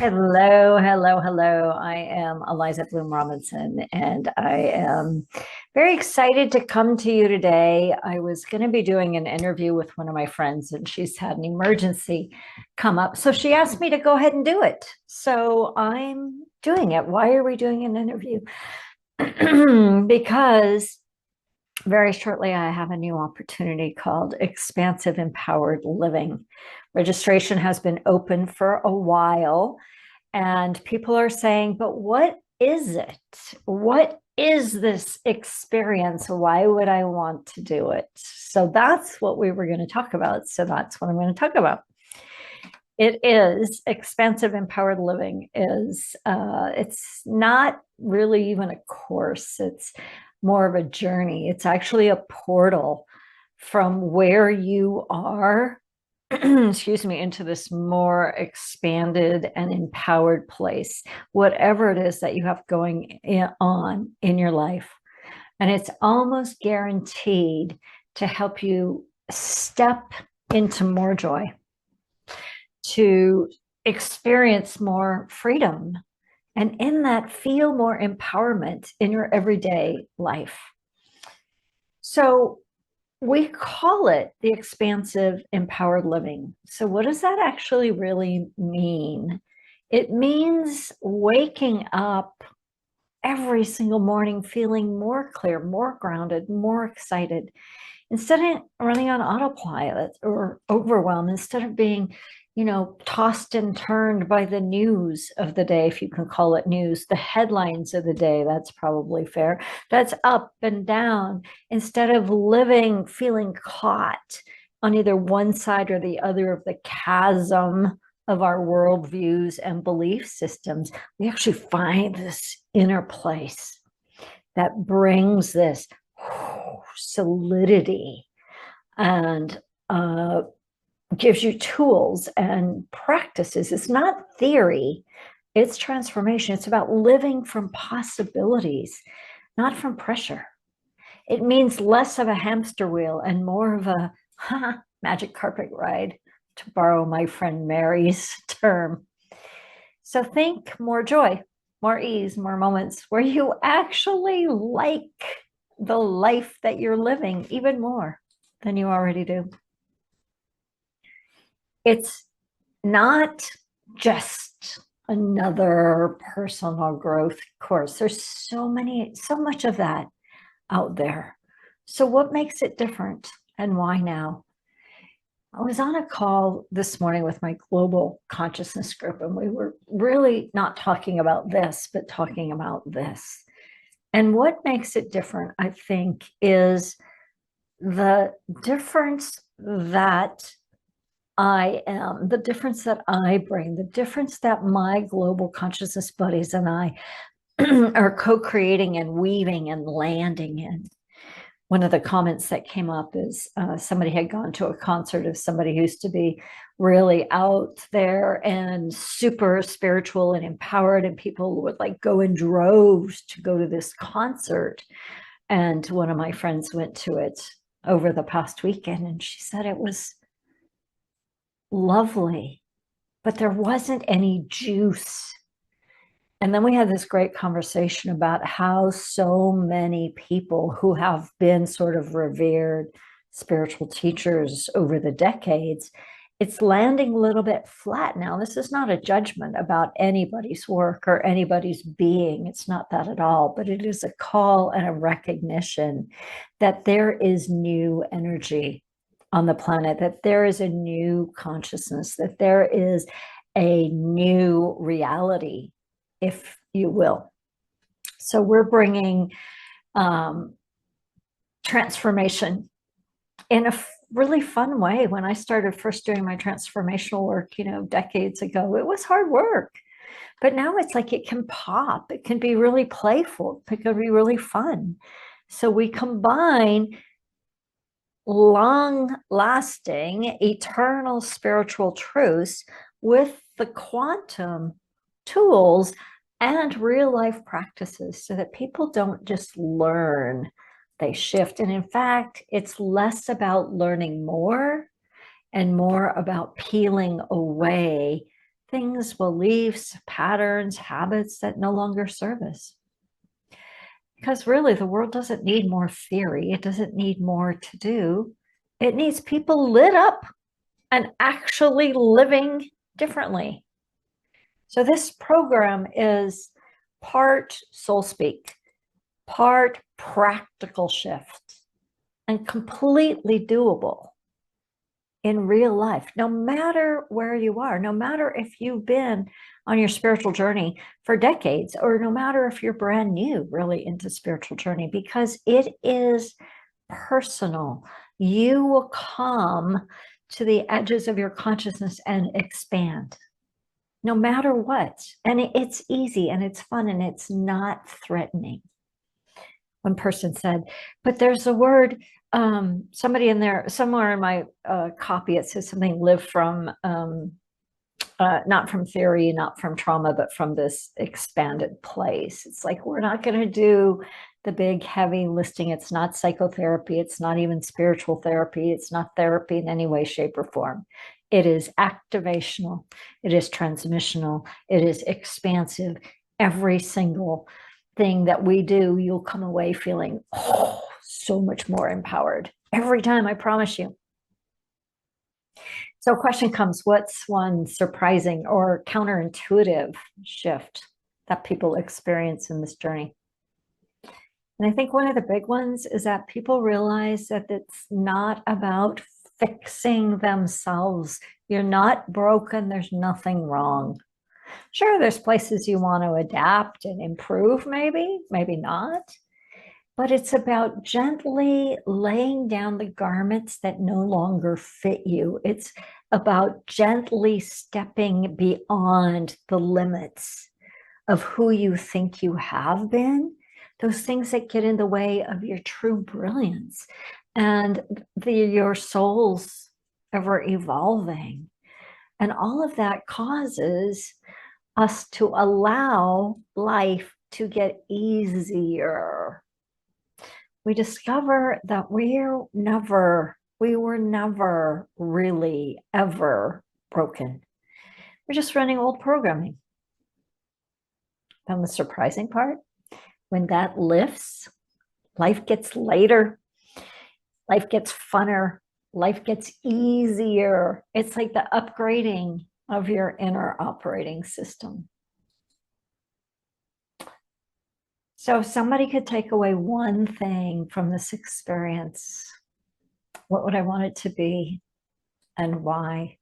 Hello, hello, hello. I am Eliza Bloom Robinson, and I am very excited to come to you today. I was going to be doing an interview with one of my friends, and she's had an emergency come up. So she asked me to go ahead and do it. So I'm doing it. Why are we doing an interview? Because very shortly, I have a new opportunity called Expansive Empowered Living. Registration has been open for a while, and people are saying, but what is it? What is this experience? Why would I want to do it? So that's what we were going to talk about. So that's what I'm going to talk about. It is Expansive Empowered Living is it's not really even a course. It's more of a journey. It's actually a portal from where you are, excuse me, into this more expanded and empowered place, whatever it is that you have going on in your life. And it's almost guaranteed to help you step into more joy, to experience more freedom, and in that feel more empowerment in your everyday life. So we call it the expansive empowered living. So what does that actually really mean? It means waking up every single morning feeling more clear, more grounded, more excited, instead of running on autopilot or overwhelmed, instead of being tossed and turned by the news of the day, if you can call it news, the headlines of the day, that's probably fair. That's up and down, instead of living, feeling caught on either one side or the other of the chasm of our worldviews and belief systems. We actually find this inner place that brings this solidity and gives you tools and practices. It's not theory, it's transformation. It's about living from possibilities, not from pressure. It means less of a hamster wheel and more of a magic carpet ride, to borrow my friend Mary's term. So think more joy, more ease, more moments where you actually like the life that you're living even more than you already do. It's not just another personal growth course. There's so much of that out there. So what makes it different and why now? I was on a call this morning with my global consciousness group, and we were really not talking about this, but talking about this. And what makes it different, I think, is the difference that I am, the difference that I bring, the difference that my global consciousness buddies and I are co-creating and weaving and landing in. One of the comments that came up is somebody had gone to a concert of somebody who used to be really out there and super spiritual and empowered, and people would like go in droves to go to this concert. And one of my friends went to it over the past weekend, and she said it was lovely, but there wasn't any juice. And then we had this great conversation about how so many people who have been sort of revered spiritual teachers over the decades, it's landing a little bit flat now. This is not a judgment about anybody's work or anybody's being. It's not that at all, but it is a call and a recognition that there is new energy on the planet, that there is a new consciousness, that there is a new reality, if you will. So we're bringing transformation in a really fun way. When I started first doing my transformational work, decades ago, it was hard work. But now it's like it can pop. It can be really playful. It can be really fun. So we combine long-lasting, eternal spiritual truths with the quantum tools and real-life practices so that people don't just learn, they shift. And in fact, it's less about learning more and more about peeling away things, beliefs, patterns, habits that no longer serve us. Because really, the world doesn't need more theory. It doesn't need more to do. It needs people lit up and actually living differently. So this program is part soul speak, part practical shift, and completely doable in real life, no matter where you are, no matter if you've been on your spiritual journey for decades, or no matter if you're brand new really into spiritual journey, because it is personal. You will come to the edges of your consciousness and expand no matter what. And it's easy and it's fun and it's not threatening. One person said, but there's a word, somebody in there, somewhere in my copy, it says something live from, not from theory, not from trauma, but from this expanded place. It's like, we're not going to do the big heavy listing. It's not psychotherapy. It's not even spiritual therapy. It's not therapy in any way, shape, or form. It is activational. It is transmissional. It is expansive. Every single thing that we do, you'll come away feeling, oh, so much more empowered. Every time, I promise you. So question comes, what's one surprising or counterintuitive shift that people experience in this journey? And I think one of the big ones is that people realize that it's not about fixing themselves. You're not broken. There's nothing wrong. Sure, there's places you want to adapt and improve, maybe not. But it's about gently laying down the garments that no longer fit you. It's about gently stepping beyond the limits of who you think you have been, those things that get in the way of your true brilliance and your soul's ever evolving. And all of that causes us to allow life to get easier. We discover that we were never really ever broken. We're just running old programming. And the surprising part, when that lifts, life gets lighter, life gets funner, life gets easier. It's like the upgrading of your inner operating system. So if somebody could take away one thing from this experience, what would I want it to be and why?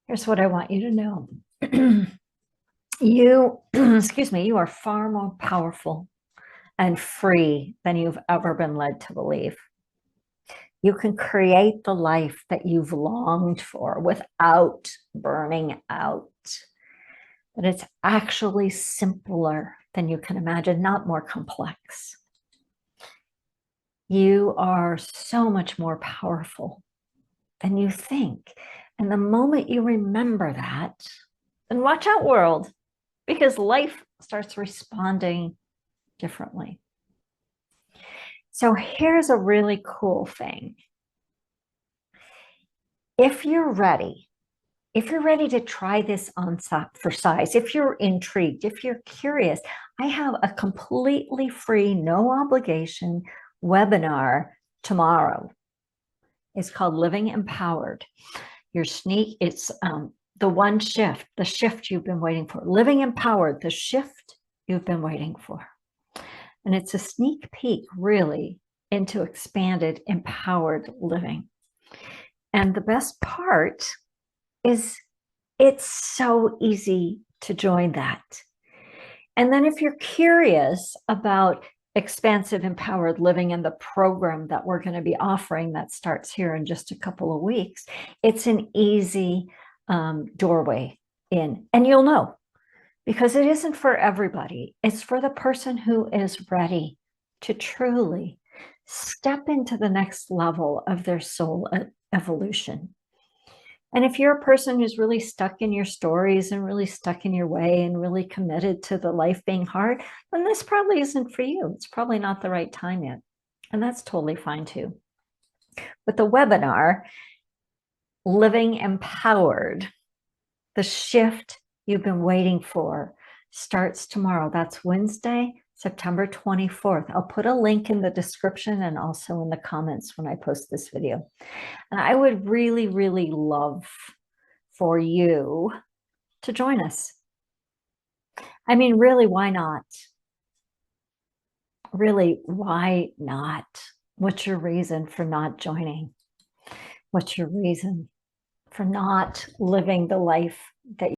Here's what I want you to know. You, excuse me, you are far more powerful and free than you've ever been led to believe. You can create the life that you've longed for without burning out. But it's actually simpler than you can imagine, not more complex. You are so much more powerful than you think. And the moment you remember that, then watch out, world, because life starts responding differently. So here's a really cool thing. If you're ready to try this on for size, if you're intrigued, if you're curious, I have a completely free, no obligation webinar tomorrow. It's called Living Empowered. It's the one shift, the shift you've been waiting for. Living Empowered, the shift you've been waiting for. And it's a sneak peek, really, into expanded, empowered living. And the best part is it's so easy to join that. And then if you're curious about expansive, empowered living and the program that we're going to be offering that starts here in just a couple of weeks, it's an easy doorway in. And you'll know, because it isn't for everybody. It's for the person who is ready to truly step into the next level of their soul evolution. And if you're a person who's really stuck in your stories and really stuck in your way and really committed to the life being hard, then this probably isn't for you. It's probably not the right time yet. And that's totally fine too. But the webinar, Living Empowered, The shift you've been waiting for starts tomorrow. That's Wednesday, September 24th. I'll put a link in the description and also in the comments when I post this video. And I would really, really love for you to join us. I mean, really, why not? Really, why not? What's your reason for not joining? What's your reason for not living the life that